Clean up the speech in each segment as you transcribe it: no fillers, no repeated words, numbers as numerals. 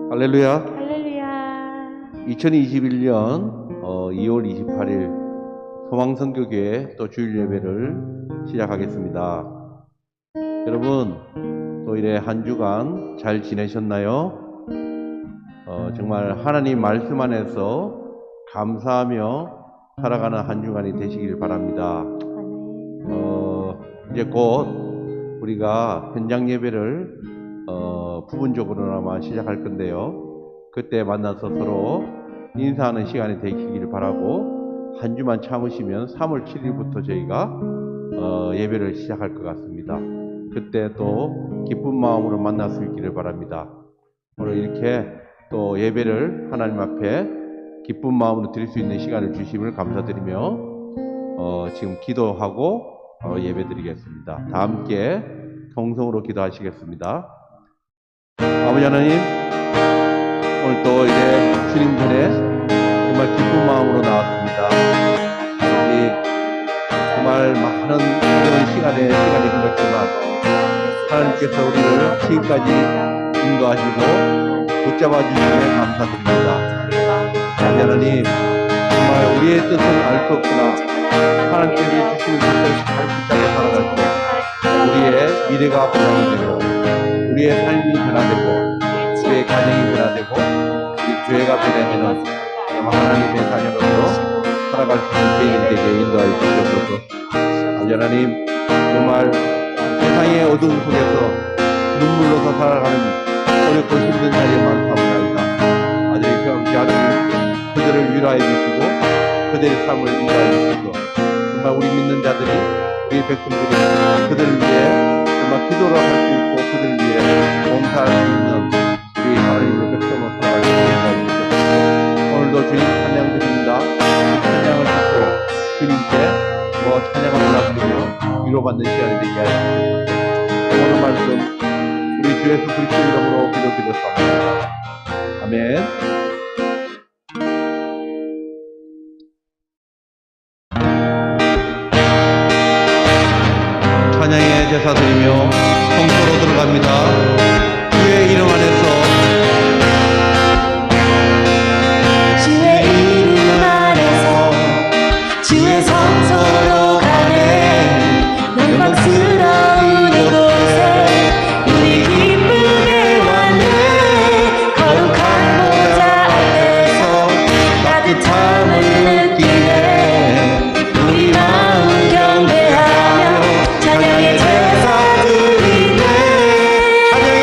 할렐루야. 할렐루야. 2021년 2월 28일 소망선교교회 또 주일 예배를 시작하겠습니다. 여러분, 또 이래 한 주간 잘 지내셨나요? 정말 하나님 말씀 안에서 감사하며 살아가는 한 주간이 되시길 바랍니다. 이제 곧 우리가 현장 예배를 부분적으로나마 시작할 건데요. 그때 만나서 서로 인사하는 시간이 되시길 바라고, 한 주만 참으시면 3월 7일부터 저희가 예배를 시작할 것 같습니다. 그때 또 기쁜 마음으로 만날 수 있기를 바랍니다. 오늘 이렇게 또 예배를 하나님 앞에 기쁜 마음으로 드릴 수 있는 시간을 주심을 감사드리며 지금 기도하고 예배 드리겠습니다. 다 함께 통성으로 기도하시겠습니다. 아버지 하나님, 오늘 또 이제 주님 전에 정말 기쁜 마음으로 나왔습니다. 우리 정말 많은 어려운 시간이 흘렀지만 하나님께서 우리를 지금까지 인도하시고 붙잡아 주시기에 감사드립니다. 아버지 하나님, 정말 우리의 뜻은 알 수 없으나 하나님께서 주시는 뜻을 잘 붙잡아 살아갈 때 우리의 미래가 보장이 되고, 우리의 삶이 변화되고, 우리의 가정이 변화되고, 우리 교회가 변화되는 하나님의 자녀로서 살아갈 수 있는 죄인이 되게 인도하여 주시옵소서. 아버지 하나님, 정말 세상의 어두운 속에서 눈물로서 살아가는 어렵고 힘든 자리에 많사옵나이다. 아버지 하나님, 그들을 위로해 주시고 그들의 삶을 인도하여 주시고, 정말 우리 믿는 자들이, 우리 백성들이 그들을 위해 정말 기도를 할 수 있고 그들을 위해 봉사할 수 있는 우리 하나님의 백성으로 살아갈 수 있게 인도하여 주시옵소서. 오늘도 주님 찬양드립니다. 찬양을 듣고 주님께 찬양을 올라드리며 위로받는 시간이 되게 하여 주시옵소서. 오늘 말씀 우리 주 예수 그리스도 이름으로 기도드렸습니다. 아멘. 찬양의 제사 드리며 성소로 들어갑니다. 주의 이름 안에서, 주의 이름 안에서 주의 성소로 가네. 영광스러운 이곳에 우리 기쁘게 왔네. 거룩한 보좌 앞에서 따뜻함을 느끼네. 우리 마음 경배하며 찬양의 제사 드리네. 찬양의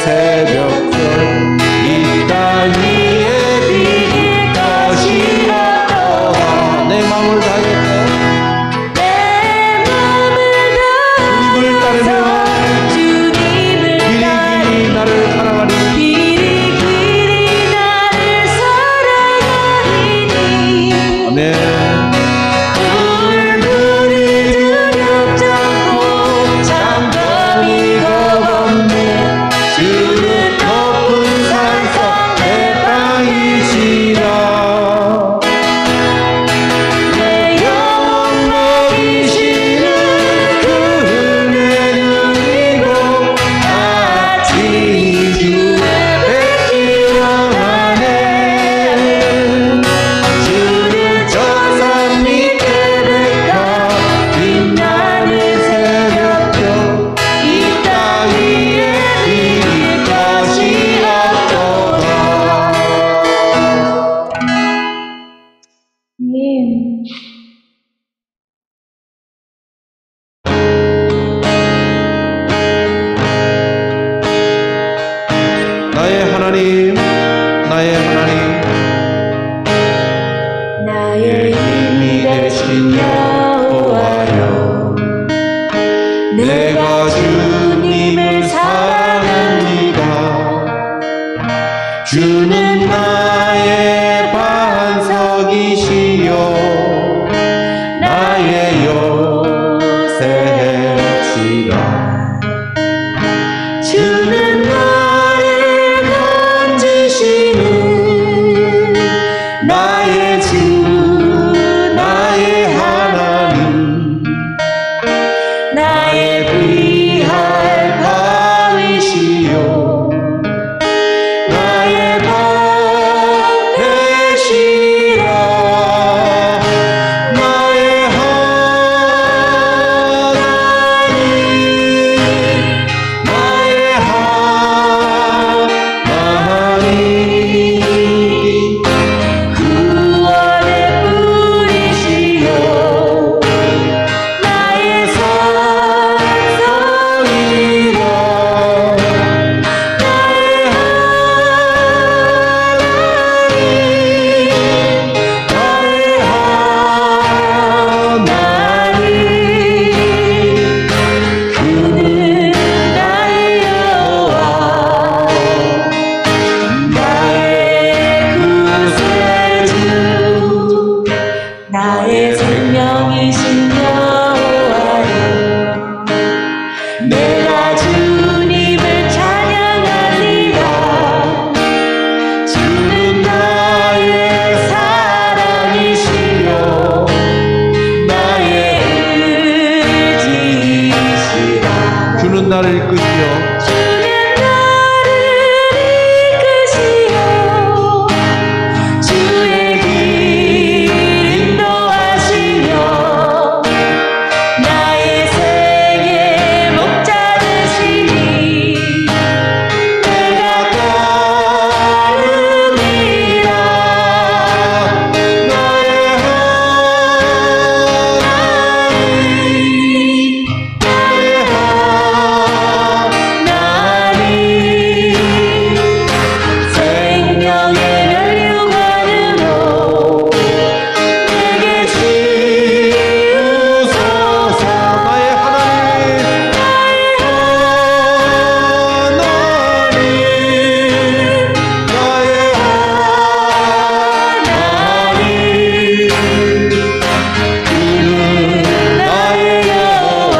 새벽별 이 땅 위에 비길 것이 없도다. 내 마음을 다해서 내 마음을 주님을 따르며 주님을 길이 나를 사랑하니 길이 나를 사랑하리니 아멘. 물들이 두렵잖고 장점이 겁없네 주는 높은 산성 내 땅이시라. 내 영혼 먹이시는 그 은혜는 이고 아직 주의 뵙기 원하네. 주는 저 산 밑에 백합 빛나는 새벽별 이 땅 위에 비길 것이 없도다. 나의 하나님, 나의 하나님, 나의 힘이 되신 여호와여 내가 주님을 사랑합니다. 주는 나의 반석이시요 나의 요새시라. 주는 나를 건지시는 나의 주, 나의 하나님, 나의 귀할 바위시요 나의 밥 되시라. 나의 하나님, 나의 하나님, 구원의 뿌리시여 나의 산성이라 나의 하나님 그는 나의 여호와 나의 구세주 나의 생명이신 여호와여 내가 주님을 찬양하리라. 주는 나의 사랑이시요 나의 의지시라. 주는 나를 이끄시오 주는 나를 이끄시오 주의 길 인도하시며 나의 생의 목자 되시니 내가 따르리라. 나의 하나님, 나의 나니 생명의 멸류관으로 내게 주소서. 나의 하나님, 나의 하나님, 나의 하나님, 그는 나의 여호와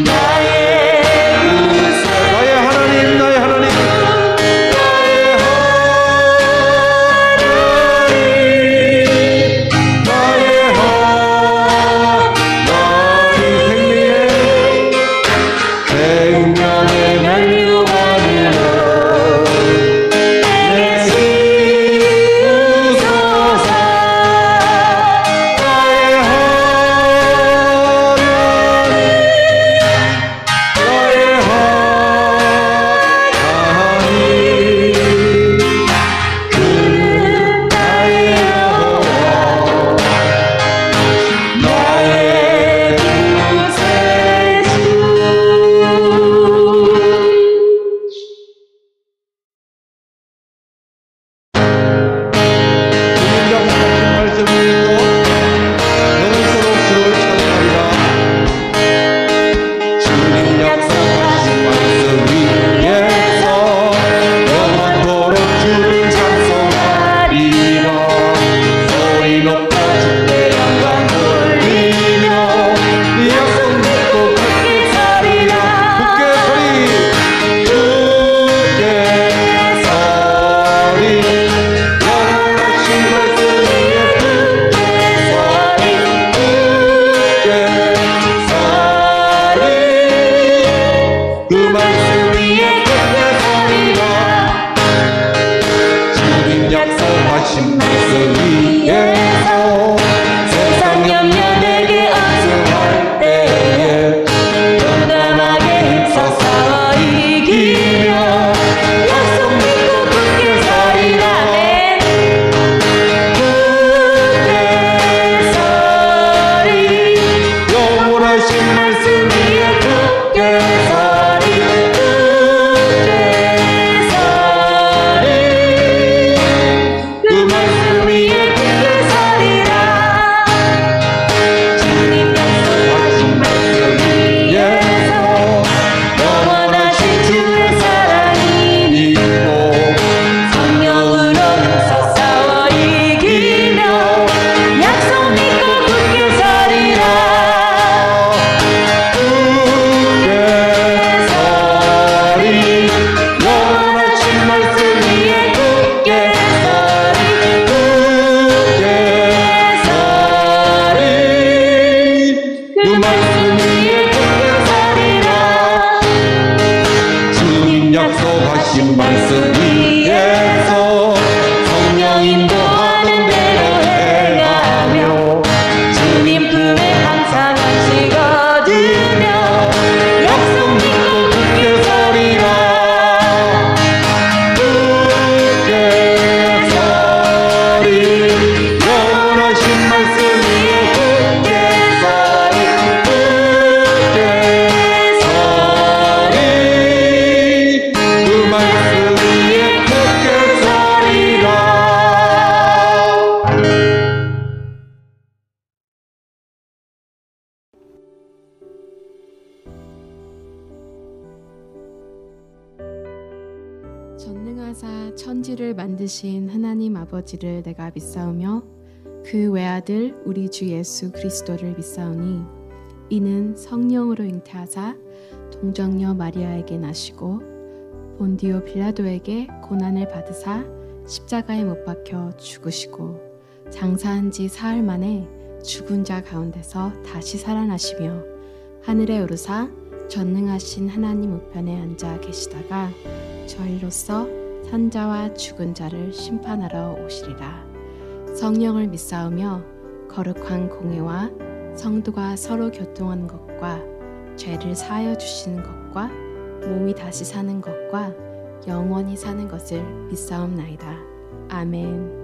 나의 구세 나의 하나님, 나의 하나님, 나의 하나님, 생명의 멸류관으로 내 주소서. 나의 하나님, 나의 하나님, 그는 나의 여호와 나의 구세주 전능하사 천지를 만드신 하나님 아버지를 내가 믿사오며 그 외아들 우리 주 예수 그리스도를 믿사오니 이는 성령으로 잉태하사 동정녀 마리아에게 나시고 본디오 빌라도에게 고난을 받으사 십자가에 못 박혀 죽으시고 장사한 지 사흘 만에 죽은 자 가운데서 다시 살아나시며 하늘에 오르사 전능하신 하나님 우편에 앉아 계시다가 저희로서 산자와 죽은 자를 심판하러 오시리라. 성령을 믿사오며 거룩한 공회와 성도가 서로 교통하는 것과 죄를 사하여 주시는 것과 몸이 다시 사는 것과 영원히 사는 것을 믿사옵나이다. 아멘.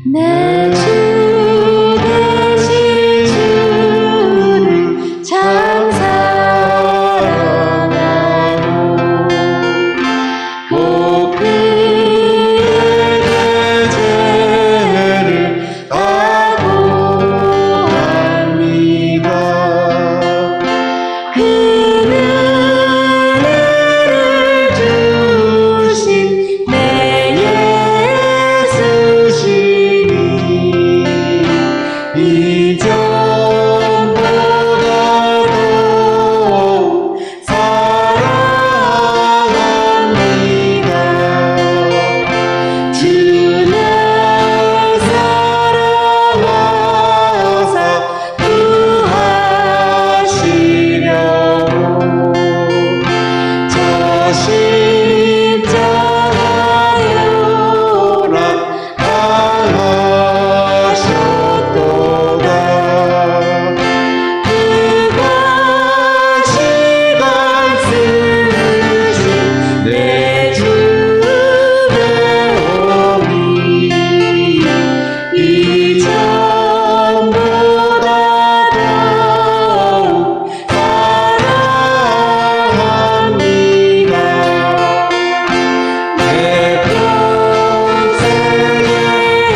내 주 되신 주를 참 사랑하고 곧 그의 죄를 다 고합니다. 그는 은혜를 주신 내 예수시니 이전보다 더 사랑합니다. 주는 사랑하사 구하시려고 저 십자가요라 당하셨도다. 그것이 말씀이신 내 주의 오니 이전보다 더욱 사랑합니다. 내 평생의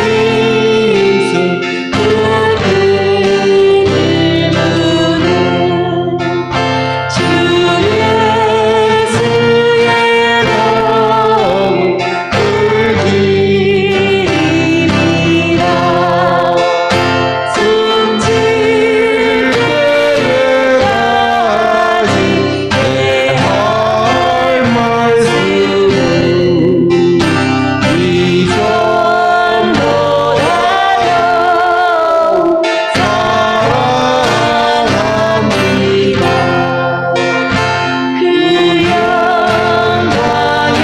힘쓰 그 은혜는 주 예수의 너무 큰 길이라. 숨질 때까지 내 할 말씀은 이전보다 더욱 사랑합니다. 그 영광의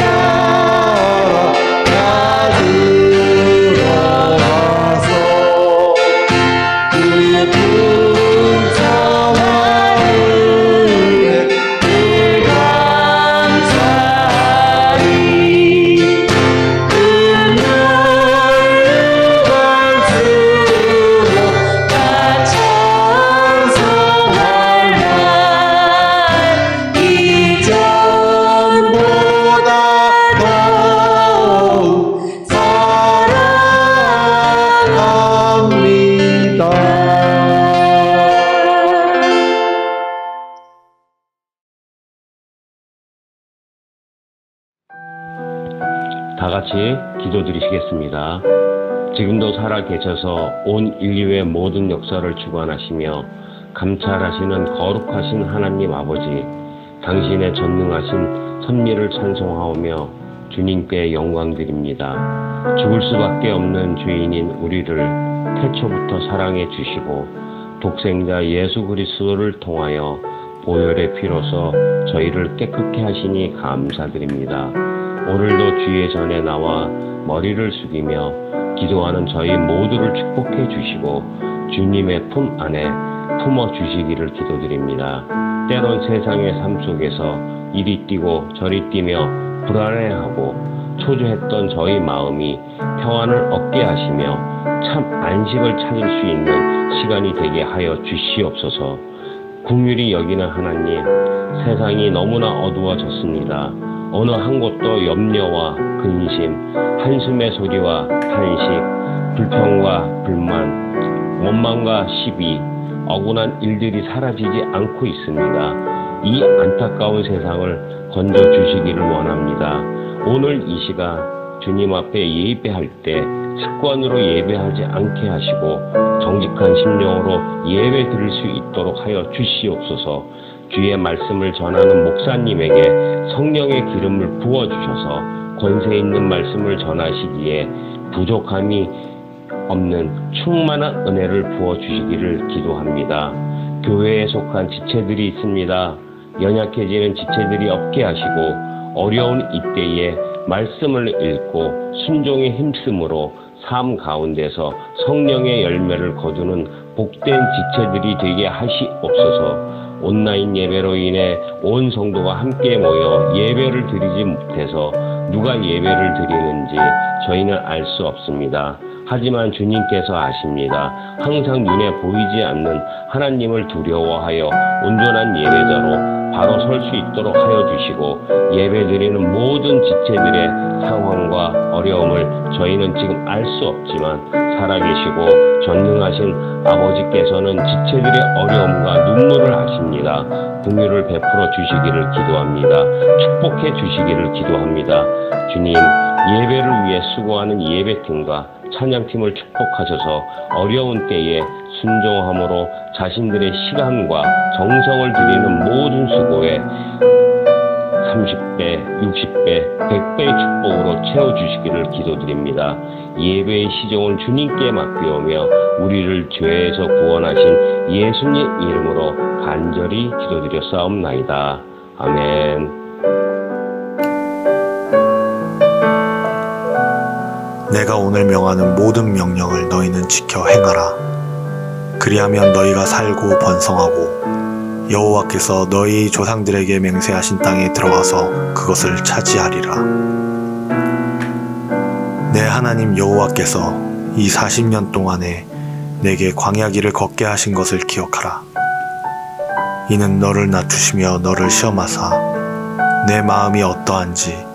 나라 나 들어가서 그 풍성한 은혜를 감사하리. 금요일날 쓰고 나 찬송할 날 이전보다 더욱 사랑합니다. 다 같이 기도드리시겠습니다. 지금도 살아계셔서 온 인류의 모든 역사를 주관하시며 감찰하시는 거룩하신 하나님 아버지, 당신의 전능하신 섭리를 찬송하오며 주님께 영광드립니다. 죽을 수밖에 없는 죄인인 우리를 태초부터 사랑해 주시고 독생자 예수 그리스도를 통하여 보혈의 피로서 저희를 깨끗게 하시니 감사드립니다. 오늘도 주의 전에 나와 머리를 숙이며 기도하는 저희 모두를 축복해 주시고 주님의 품 안에 품어 주시기를 기도드립니다. 때론 세상의 삶 속에서 이리 뛰고 저리 뛰며 불안해하고 초조했던 저희 마음이 평안을 얻게 하시며 참 안식을 찾을 수 있는 시간이 되게 하여 주시옵소서. 긍휼히 여기는 하나님, 세상이 너무나 어두워졌습니다. 어느 한 곳도 염려와 근심, 한숨의 소리와 탄식, 불평과 불만, 원망과 시비, 억울한 일들이 사라지지 않고 있습니다. 이 안타까운 세상을 건져주시기를 원합니다. 오늘 이 시간 주님 앞에 예배할 때 습관으로 예배하지 않게 하시고 정직한 심령으로 예배 드릴 수 있도록 하여 주시옵소서. 주의 말씀을 전하는 목사님에게 성령의 기름을 부어주셔서 권세 있는 말씀을 전하시기에 부족함이 없는 충만한 은혜를 부어주시기를 기도합니다. 교회에 속한 지체들이 있습니다. 연약해지는 지체들이 없게 하시고 어려운 이때에 말씀을 읽고 순종에 힘쓰므로 삶 가운데서 성령의 열매를 거두는 복된 지체들이 되게 하시옵소서. 온라인 예배로 인해 온 성도가 함께 모여 예배를 드리지 못해서 누가 예배를 드리는지 저희는 알 수 없습니다. 하지만 주님께서 아십니다. 항상 눈에 보이지 않는 하나님을 두려워하여 온전한 예배자로 바로 설 수 있도록 하여 주시고 예배드리는 모든 지체들의 상황과 어려움을 저희는 지금 알 수 없지만 살아계시고 전능하신 아버지께서는 지체들의 어려움과 눈물을 아십니다. 긍휼을 베풀어 주시기를 기도합니다. 축복해 주시기를 기도합니다. 주님, 예배를 위해 수고하는 예배팀과 찬양팀을 축복하셔서 어려운 때에 순종함으로 자신들의 시간과 정성을 드리는 모든 수고에 30배, 60배, 100배의 축복으로 채워주시기를 기도드립니다. 예배의 시종을 주님께 맡기오며 우리를 죄에서 구원하신 예수님 이름으로 간절히 기도드렸사옵나이다. 아멘. 내가 오늘 명하는 모든 명령을 너희는 지켜 행하라. 그리하면 너희가 살고 번성하고 여호와께서 너희 조상들에게 맹세하신 땅에 들어가서 그것을 차지하리라. 내 하나님 여호와께서 이 40년 동안에 내게 광야길을 걷게 하신 것을 기억하라. 이는 너를 낮추시며 너를 시험하사 내 마음이 어떠한지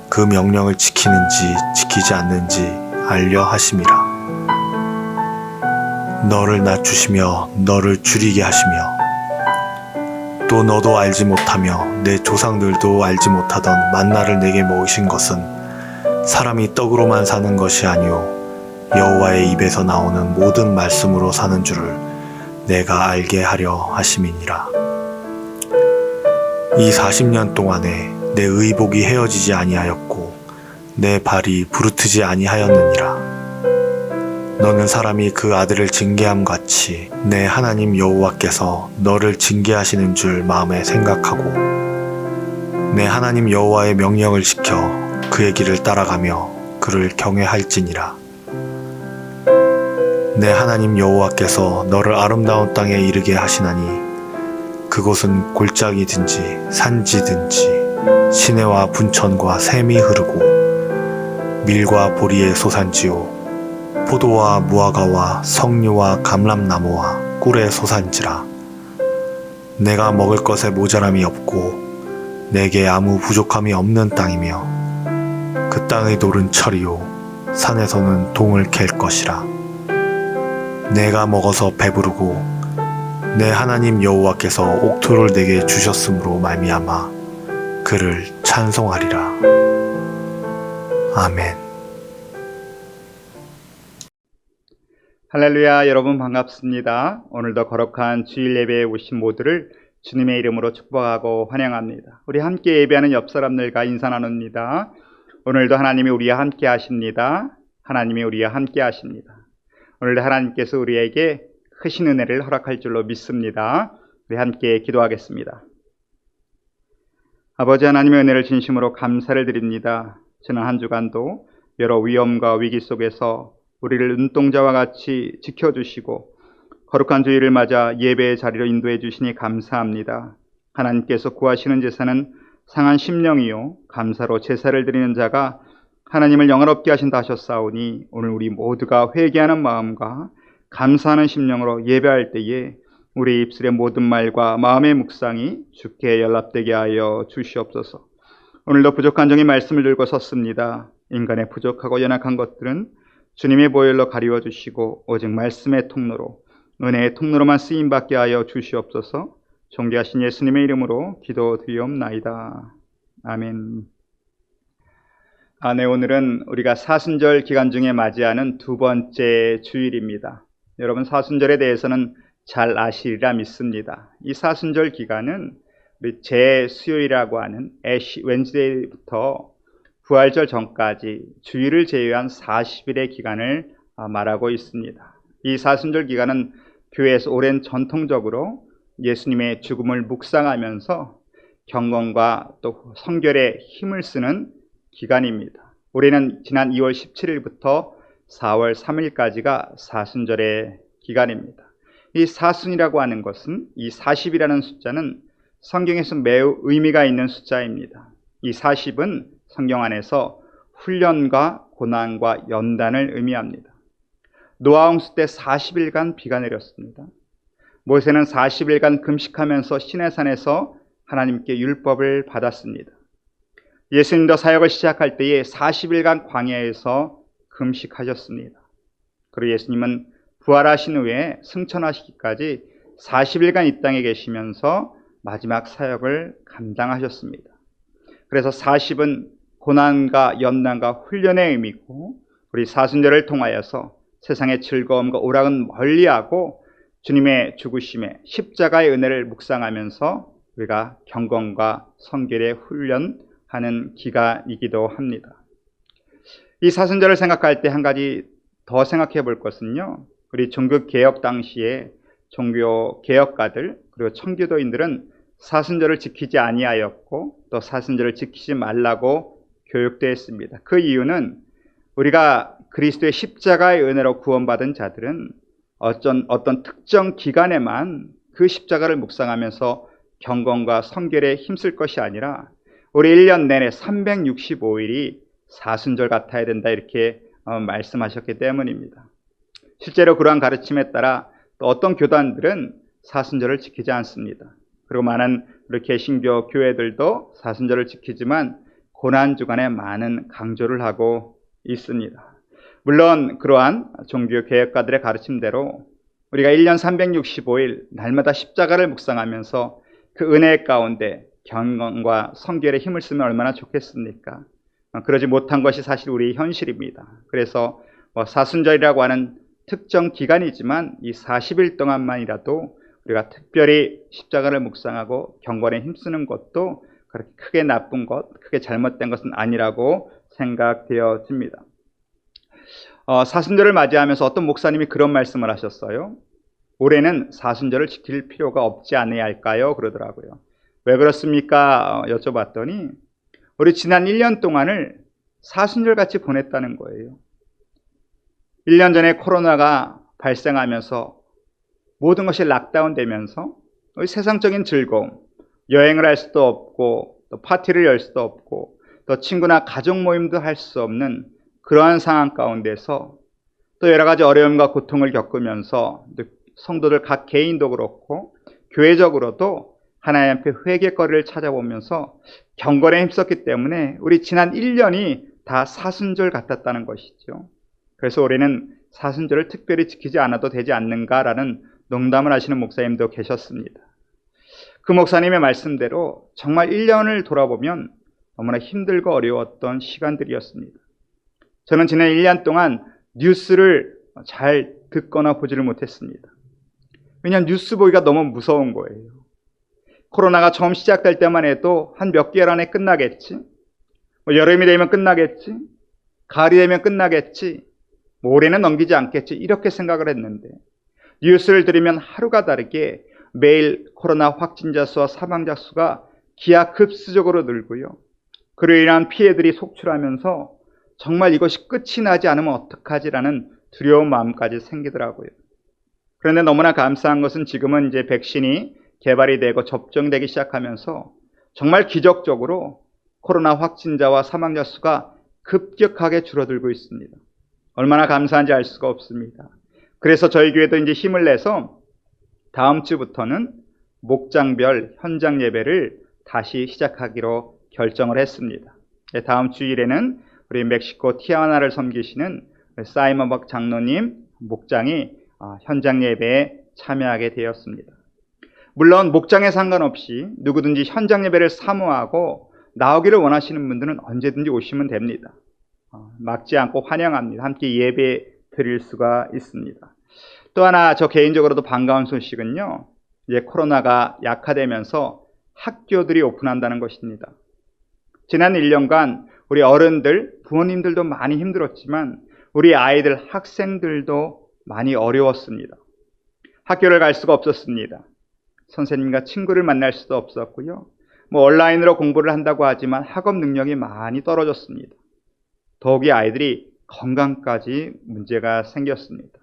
그 명령을 지키는지 지키지 않는지 알려 하심이라. 너를 낮추시며 너를 줄이게 하시며 또 너도 알지 못하며 내 조상들도 알지 못하던 만나를 내게 먹이신 것은 사람이 떡으로만 사는 것이 아니오 여호와의 입에서 나오는 모든 말씀으로 사는 줄을 내가 알게 하려 하심이니라. 이 40년 동안에 내 의복이 헤어지지 아니하였고 내 발이 부르트지 아니하였느니라. 너는 사람이 그 아들을 징계함 같이 내 하나님 여호와께서 너를 징계하시는 줄 마음에 생각하고 내 하나님 여호와의 명령을 지켜 그의 길을 따라가며 그를 경외할지니라. 내 하나님 여호와께서 너를 아름다운 땅에 이르게 하시나니 그곳은 골짜기든지 산지든지 시내와 분천과 샘이 흐르고 밀과 보리의 소산지요 포도와 무화과와 석류와 감람나무와 꿀의 소산지라. 내가 먹을 것에 모자람이 없고 내게 아무 부족함이 없는 땅이며 그 땅의 돌은 철이요 산에서는 동을 캘 것이라. 내가 먹어서 배부르고 내 하나님 여호와께서 옥토를 내게 주셨으므로 말미암아 그를 찬송하리라. 아멘. 할렐루야. 여러분 반갑습니다. 오늘도 거룩한 주일 예배에 오신 모두를 주님의 이름으로 축복하고 환영합니다. 우리 함께 예배하는 옆 사람들과 인사 나눕니다. 오늘도 하나님이 우리와 함께 하십니다. 하나님이 우리와 함께 하십니다. 오늘도 하나님께서 우리에게 크신 은혜를 허락할 줄로 믿습니다. 우리 함께 기도하겠습니다. 아버지 하나님의 은혜를 진심으로 감사를 드립니다. 지난 한 주간도 여러 위험과 위기 속에서 우리를 눈동자와 같이 지켜주시고 거룩한 주일을 맞아 예배의 자리로 인도해 주시니 감사합니다. 하나님께서 구하시는 제사는 상한 심령이요 감사로 제사를 드리는 자가 하나님을 영화롭게 하신다 하셨사오니 오늘 우리 모두가 회개하는 마음과 감사하는 심령으로 예배할 때에 우리 입술의 모든 말과 마음의 묵상이 주께 연락되게 하여 주시옵소서. 오늘도 부족한 종의 말씀을 들고 섰습니다. 인간의 부족하고 연약한 것들은 주님의 보혈로 가리워 주시고 오직 말씀의 통로로, 은혜의 통로로만 쓰임받게 하여 주시옵소서. 존귀하신 예수님의 이름으로 기도드리옵나이다. 아멘. 네, 오늘은 우리가 사순절 기간 중에 맞이하는 두 번째 주일입니다. 여러분, 사순절에 대해서는 잘 아시리라 믿습니다. 이 사순절 기간은 우리 제수요일이라고 하는 애쉬 웬즈데이부터 부활절 전까지 주일을 제외한 40일의 기간을 말하고 있습니다. 이 사순절 기간은 교회에서 오랜 전통적으로 예수님의 죽음을 묵상하면서 경건과 또 성결에 힘을 쓰는 기간입니다. 올해는 지난 2월 17일부터 4월 3일까지가 사순절의 기간입니다. 이 사순이라고 하는 것은, 이 40이라는 숫자는 성경에서 매우 의미가 있는 숫자입니다. 이 40은 성경 안에서 훈련과 고난과 연단을 의미합니다. 노아 홍수 때 40일간 비가 내렸습니다. 모세는 40일간 금식하면서 시내산에서 하나님께 율법을 받았습니다. 예수님도 사역을 시작할 때에 40일간 광야에서 금식하셨습니다. 그리고 예수님은 부활하신 후에 승천하시기까지 40일간 이 땅에 계시면서 마지막 사역을 감당하셨습니다. 그래서 40은 고난과 연단과 훈련의 의미고, 우리 사순절을 통하여서 세상의 즐거움과 오락은 멀리하고 주님의 죽으심에 십자가의 은혜를 묵상하면서 우리가 경건과 성결의 훈련하는 기간이기도 합니다. 이 사순절을 생각할 때 한 가지 더 생각해 볼 것은요, 우리 종교개혁 당시에 종교개혁가들 그리고 청교도인들은 사순절을 지키지 아니하였고 또 사순절을 지키지 말라고 교육되었습니다. 그 이유는 우리가 그리스도의 십자가의 은혜로 구원받은 자들은 어떤 특정 기간에만 그 십자가를 묵상하면서 경건과 성결에 힘쓸 것이 아니라 우리 1년 내내 365일이 사순절 같아야 된다, 이렇게 말씀하셨기 때문입니다. 실제로 그러한 가르침에 따라 또 어떤 교단들은 사순절을 지키지 않습니다. 그리고 많은 우리 개신교 교회들도 사순절을 지키지만 고난주간에 많은 강조를 하고 있습니다. 물론 그러한 종교 개혁가들의 가르침대로 우리가 1년 365일 날마다 십자가를 묵상하면서 그 은혜 가운데 경건과 성결에 힘을 쓰면 얼마나 좋겠습니까? 그러지 못한 것이 사실 우리의 현실입니다. 그래서 사순절이라고 하는 특정 기간이지만 이 40일 동안만이라도 우리가 특별히 십자가를 묵상하고 경건에 힘쓰는 것도 그렇게 크게 나쁜 것, 크게 잘못된 것은 아니라고 생각되어집니다. 사순절을 맞이하면서 어떤 목사님이 그런 말씀을 하셨어요. 올해는 사순절을 지킬 필요가 없지 않아야 할까요? 그러더라고요. 왜 그렇습니까? 여쭤봤더니 우리 지난 1년 동안을 사순절같이 보냈다는 거예요. 1년 전에 코로나가 발생하면서 모든 것이 락다운 되면서 세상적인 즐거움, 여행을 할 수도 없고 또 파티를 열 수도 없고 또 친구나 가족 모임도 할 수 없는 그러한 상황 가운데서 또 여러 가지 어려움과 고통을 겪으면서 성도들 각 개인도 그렇고 교회적으로도 하나님 앞에 회개거리를 찾아보면서 경건에 힘썼기 때문에 우리 지난 1년이 다 사순절 같았다는 것이죠. 그래서 올해는 사순절을 특별히 지키지 않아도 되지 않는가라는 농담을 하시는 목사님도 계셨습니다. 그 목사님의 말씀대로 정말 1년을 돌아보면 너무나 힘들고 어려웠던 시간들이었습니다. 저는 지난 1년 동안 뉴스를 잘 듣거나 보지를 못했습니다. 왜냐하면 뉴스 보기가 너무 무서운 거예요. 코로나가 처음 시작될 때만 해도 한 몇 개월 안에 끝나겠지, 여름이 되면 끝나겠지, 가을이 되면 끝나겠지, 올해는 넘기지 않겠지, 이렇게 생각을 했는데 뉴스를 들으면 하루가 다르게 매일 코로나 확진자 수와 사망자 수가 기하급수적으로 늘고요. 그로 인한 피해들이 속출하면서 정말 이것이 끝이 나지 않으면 어떡하지라는 두려운 마음까지 생기더라고요. 그런데 너무나 감사한 것은 지금은 이제 백신이 개발이 되고 접종되기 시작하면서 정말 기적적으로 코로나 확진자와 사망자 수가 급격하게 줄어들고 있습니다. 얼마나 감사한지 알 수가 없습니다. 그래서 저희 교회도 이제 힘을 내서 다음 주부터는 목장별 현장 예배를 다시 시작하기로 결정을 했습니다. 다음 주일에는 우리 멕시코 티아나를 섬기시는 사이먼 박 장로님 목장이 현장 예배에 참여하게 되었습니다. 물론 목장에 상관없이 누구든지 현장 예배를 사모하고 나오기를 원하시는 분들은 언제든지 오시면 됩니다. 막지 않고 환영합니다. 함께 예배 드릴 수가 있습니다. 또 하나 저 개인적으로도 반가운 소식은요, 이제 코로나가 약화되면서 학교들이 오픈한다는 것입니다. 지난 1년간 우리 어른들, 부모님들도 많이 힘들었지만 우리 아이들, 학생들도 많이 어려웠습니다. 학교를 갈 수가 없었습니다. 선생님과 친구를 만날 수도 없었고요. 온라인으로 공부를 한다고 하지만 학업 능력이 많이 떨어졌습니다. 더욱이 아이들이 건강까지 문제가 생겼습니다.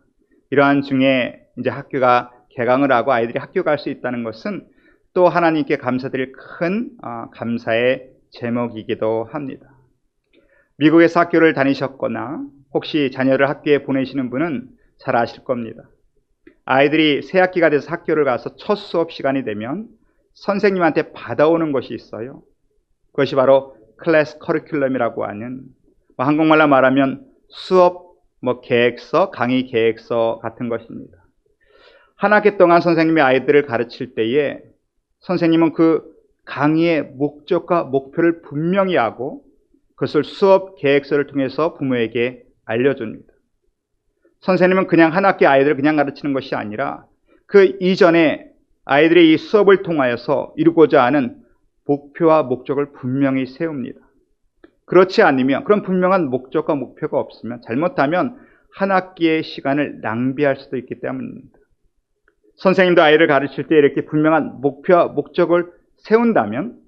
이러한 중에 이제 학교가 개강을 하고 아이들이 학교 갈 수 있다는 것은 또 하나님께 감사드릴 큰 감사의 제목이기도 합니다. 미국에서 학교를 다니셨거나 혹시 자녀를 학교에 보내시는 분은 잘 아실 겁니다. 아이들이 새 학기가 돼서 학교를 가서 첫 수업 시간이 되면 선생님한테 받아오는 것이 있어요. 그것이 바로 클래스 커리큘럼이라고 하는, 한국말로 말하면 수업 계획서, 강의 계획서 같은 것입니다. 한 학기 동안 선생님이 아이들을 가르칠 때에 선생님은 그 강의의 목적과 목표를 분명히 하고 그것을 수업 계획서를 통해서 부모에게 알려줍니다. 선생님은 그냥 한 학기 아이들을 그냥 가르치는 것이 아니라 그 이전에 아이들이 이 수업을 통하여서 이루고자 하는 목표와 목적을 분명히 세웁니다. 그렇지 않으면, 그런 분명한 목적과 목표가 없으면 잘못하면 한 학기의 시간을 낭비할 수도 있기 때문입니다. 선생님도 아이를 가르칠 때 이렇게 분명한 목표와 목적을 세운다면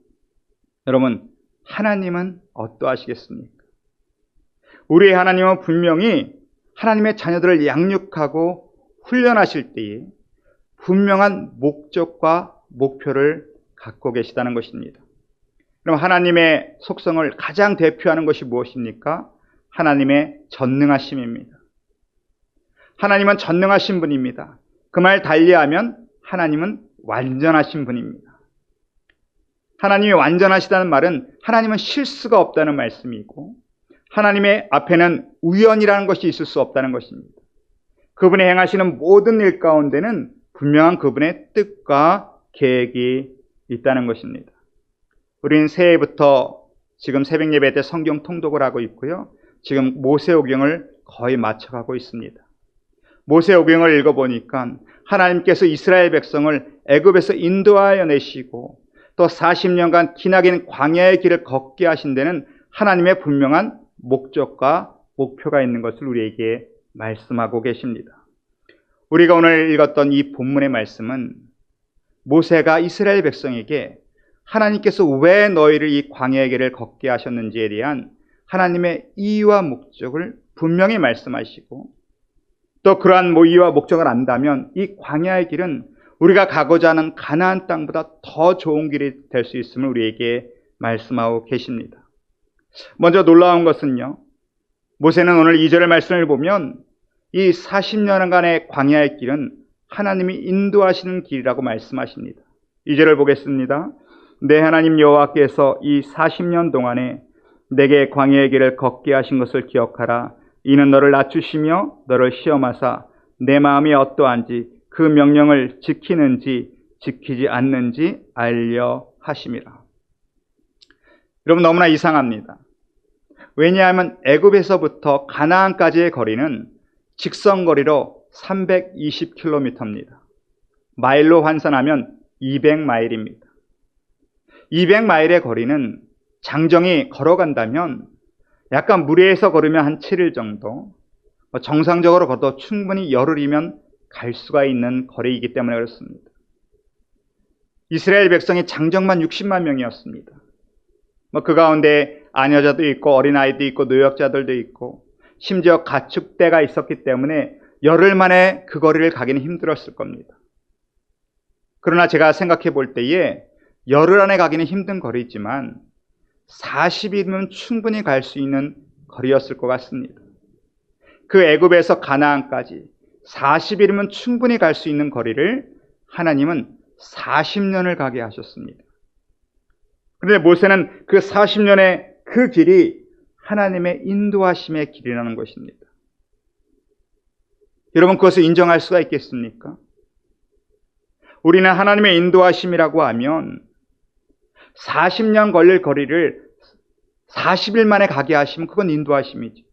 여러분, 하나님은 어떠하시겠습니까? 우리의 하나님은 분명히 하나님의 자녀들을 양육하고 훈련하실 때에 분명한 목적과 목표를 갖고 계시다는 것입니다. 그럼 하나님의 속성을 가장 대표하는 것이 무엇입니까? 하나님의 전능하심입니다. 하나님은 전능하신 분입니다. 그 말 달리하면 하나님은 완전하신 분입니다. 하나님이 완전하시다는 말은 하나님은 실수가 없다는 말씀이고 하나님의 앞에는 우연이라는 것이 있을 수 없다는 것입니다. 그분이 행하시는 모든 일 가운데는 분명한 그분의 뜻과 계획이 있다는 것입니다. 우리는 새해부터 지금 새벽 예배 때 성경 통독을 하고 있고요. 지금 모세오경을 거의 마쳐가고 있습니다. 모세오경을 읽어보니까 하나님께서 이스라엘 백성을 애굽에서 인도하여 내시고 또 40년간 기나긴 광야의 길을 걷게 하신 데는 하나님의 분명한 목적과 목표가 있는 것을 우리에게 말씀하고 계십니다. 우리가 오늘 읽었던 이 본문의 말씀은 모세가 이스라엘 백성에게 하나님께서 왜 너희를 이 광야의 길을 걷게 하셨는지에 대한 하나님의 이유와 목적을 분명히 말씀하시고 또 그러한 이유와 목적을 안다면 이 광야의 길은 우리가 가고자 하는 가나안 땅보다 더 좋은 길이 될 수 있음을 우리에게 말씀하고 계십니다. 먼저 놀라운 것은요, 모세는 오늘 2절의 말씀을 보면 이 40년간의 광야의 길은 하나님이 인도하시는 길이라고 말씀하십니다. 2절을 보겠습니다. 내 하나님 여호와께서 이 40년 동안에 내게 광야의 길을 걷게 하신 것을 기억하라. 이는 너를 낮추시며 너를 시험하사 내 마음이 어떠한지 그 명령을 지키는지 지키지 않는지 알려 하심이라. 여러분, 너무나 이상합니다. 왜냐하면 애굽에서부터 가나안까지의 거리는 직선거리로 320km입니다. 마일로 환산하면 200마일입니다. 200마일의 거리는 장정이 걸어간다면 약간 무리해서 걸으면 한 7일 정도, 정상적으로 걸어도 충분히 열흘이면 갈 수가 있는 거리이기 때문에 그렇습니다. 이스라엘 백성이 장정만 60만 명이었습니다. 그 가운데 아녀자도 있고 어린아이도 있고 노약자들도 있고 심지어 가축대가 있었기 때문에 열흘 만에 그 거리를 가기는 힘들었을 겁니다. 그러나 제가 생각해 볼 때에 열흘 안에 가기는 힘든 거리지만 40일이면 충분히 갈 수 있는 거리였을 것 같습니다. 그 애굽에서 가나안까지 40일이면 충분히 갈 수 있는 거리를 하나님은 40년을 가게 하셨습니다. 그런데 모세는 그 40년의 그 길이 하나님의 인도하심의 길이라는 것입니다. 여러분, 그것을 인정할 수가 있겠습니까? 우리는 하나님의 인도하심이라고 하면 40년 걸릴 거리를 40일 만에 가게 하시면 그건 인도하심이죠.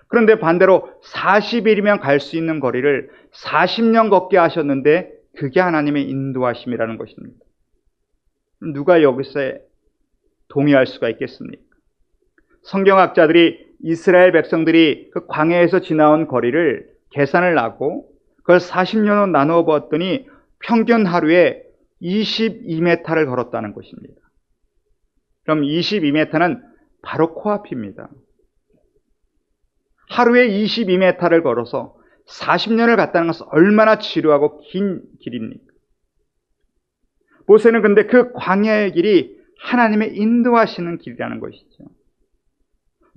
그런데 반대로 40일이면 갈 수 있는 거리를 40년 걷게 하셨는데 그게 하나님의 인도하심이라는 것입니다. 누가 여기서 동의할 수가 있겠습니까? 성경학자들이 이스라엘 백성들이 그 광야에서 지나온 거리를 계산을 하고 그걸 40년으로 나누어 보았더니 평균 하루에 22m를 걸었다는 것입니다. 그럼 22m는 바로 코앞입니다. 하루에 22m를 걸어서 40년을 갔다는 것은 얼마나 지루하고 긴 길입니까? 모세는 근데 그 광야의 길이 하나님의 인도하시는 길이라는 것이죠.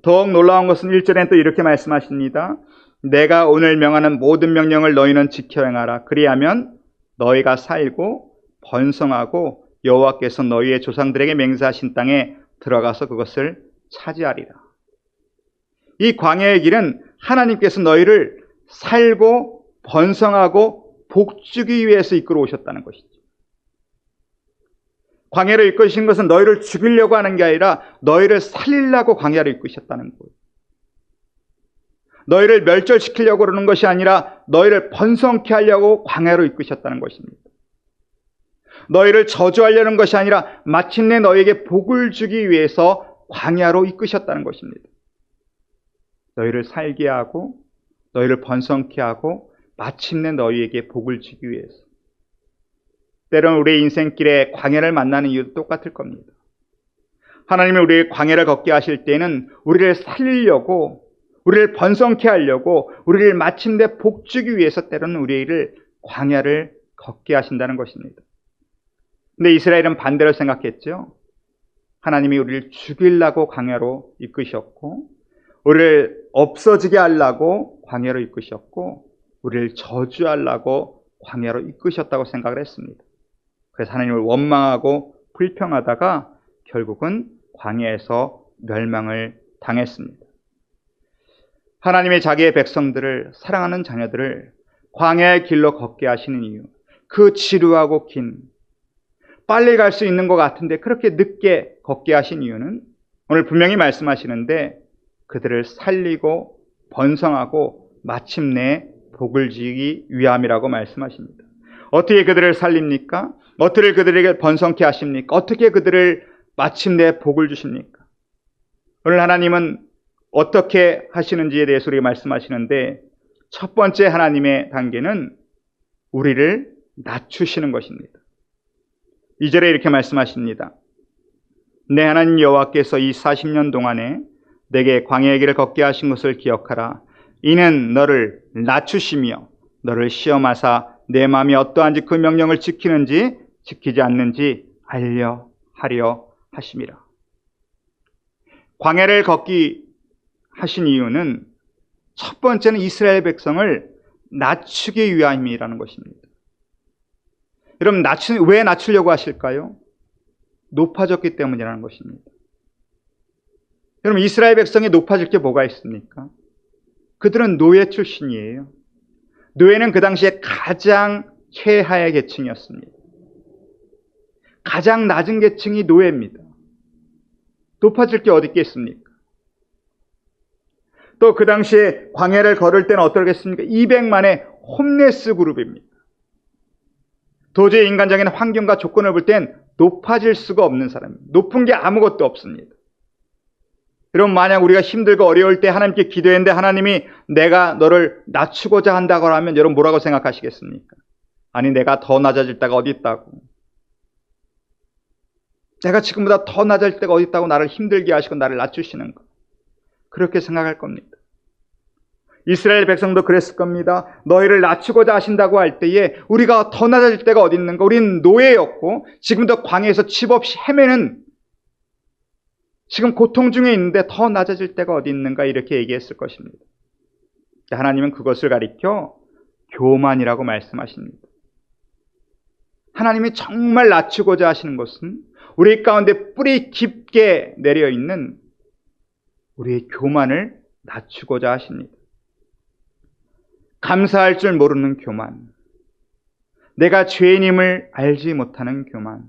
더욱 놀라운 것은 1절엔 또 이렇게 말씀하십니다. 내가 오늘 명하는 모든 명령을 너희는 지켜 행하라. 그리하면 너희가 살고 번성하고 여호와께서 너희의 조상들에게 맹세하신 땅에 들어가서 그것을 차지하리라. 이 광야의 길은 하나님께서 너희를 살고 번성하고 복주기 위해서 이끌어 오셨다는 것이죠. 광야를 이끄신 것은 너희를 죽이려고 하는 게 아니라 너희를 살리려고 광야를 이끄셨다는 거예요. 너희를 멸절시키려고 그러는 것이 아니라 너희를 번성케 하려고 광야로 이끄셨다는 것입니다. 너희를 저주하려는 것이 아니라 마침내 너희에게 복을 주기 위해서 광야로 이끄셨다는 것입니다. 너희를 살게 하고 너희를 번성케 하고 마침내 너희에게 복을 주기 위해서. 때로는 우리의 인생길에 광야를 만나는 이유도 똑같을 겁니다. 하나님이 우리의 광야를 걷게 하실 때는 우리를 살리려고, 우리를 번성케 하려고, 우리를 마침내 복 주기 위해서 때로는 우리를 광야를 걷게 하신다는 것입니다. 근데 이스라엘은 반대로 생각했죠. 하나님이 우리를 죽이려고 광야로 이끄셨고, 우리를 없어지게 하려고 광야로 이끄셨고, 우리를 저주하려고 광야로 이끄셨다고 생각을 했습니다. 그래서 하나님을 원망하고 불평하다가 결국은 광야에서 멸망을 당했습니다. 하나님이 자기의 백성들을, 사랑하는 자녀들을 광야의 길로 걷게 하시는 이유, 그 지루하고 긴, 빨리 갈 수 있는 것 같은데 그렇게 늦게 걷게 하신 이유는 오늘 분명히 말씀하시는데 그들을 살리고 번성하고 마침내 복을 주기 위함이라고 말씀하십니다. 어떻게 그들을 살립니까? 어떻게 그들에게 번성케 하십니까? 어떻게 그들을 마침내 복을 주십니까? 오늘 하나님은 어떻게 하시는지에 대해서 우리가 말씀하시는데 첫 번째 하나님의 단계는 우리를 낮추시는 것입니다. 2절에 이렇게 말씀하십니다. 내 하나님 여호와께서 이 40년 동안에 내게 광야의 길을 걷게 하신 것을 기억하라. 이는 너를 낮추시며 너를 시험하사 내 마음이 어떠한지 그 명령을 지키는지 지키지 않는지 알려 하려 하심이라. 광야를 걷기 하신 이유는 첫 번째는 이스라엘 백성을 낮추기 위함이라는 것입니다. 여러분, 왜 낮추려고 하실까요? 높아졌기 때문이라는 것입니다. 여러분, 이스라엘 백성이 높아질 게 뭐가 있습니까? 그들은 노예 출신이에요. 노예는 그 당시에 가장 최하의 계층이었습니다. 가장 낮은 계층이 노예입니다. 높아질 게 어디 있겠습니까? 또 그 당시에 광야를 걸을 때는 어떠겠습니까? 200만의 홈레스 그룹입니다. 도저히 인간적인 환경과 조건을 볼 땐 높아질 수가 없는 사람입니다. 높은 게 아무것도 없습니다. 여러분, 만약 우리가 힘들고 어려울 때 하나님께 기도했는데 하나님이 내가 너를 낮추고자 한다고 하면 여러분 뭐라고 생각하시겠습니까? 아니, 내가 더 낮아질 때가 어디 있다고. 내가 지금보다 더 낮아질 때가 어디 있다고 나를 힘들게 하시고 나를 낮추시는 거. 그렇게 생각할 겁니다. 이스라엘 백성도 그랬을 겁니다. 너희를 낮추고자 하신다고 할 때에 우리가 더 낮아질 때가 어디 있는가? 우린 노예였고 지금도 광야에서 집 없이 헤매는 지금 고통 중에 있는데 더 낮아질 때가 어디 있는가 이렇게 얘기했을 것입니다. 하나님은 그것을 가리켜 교만이라고 말씀하십니다. 하나님이 정말 낮추고자 하시는 것은 우리 가운데 뿌리 깊게 내려있는 우리의 교만을 낮추고자 하십니다. 감사할 줄 모르는 교만, 내가 죄인임을 알지 못하는 교만,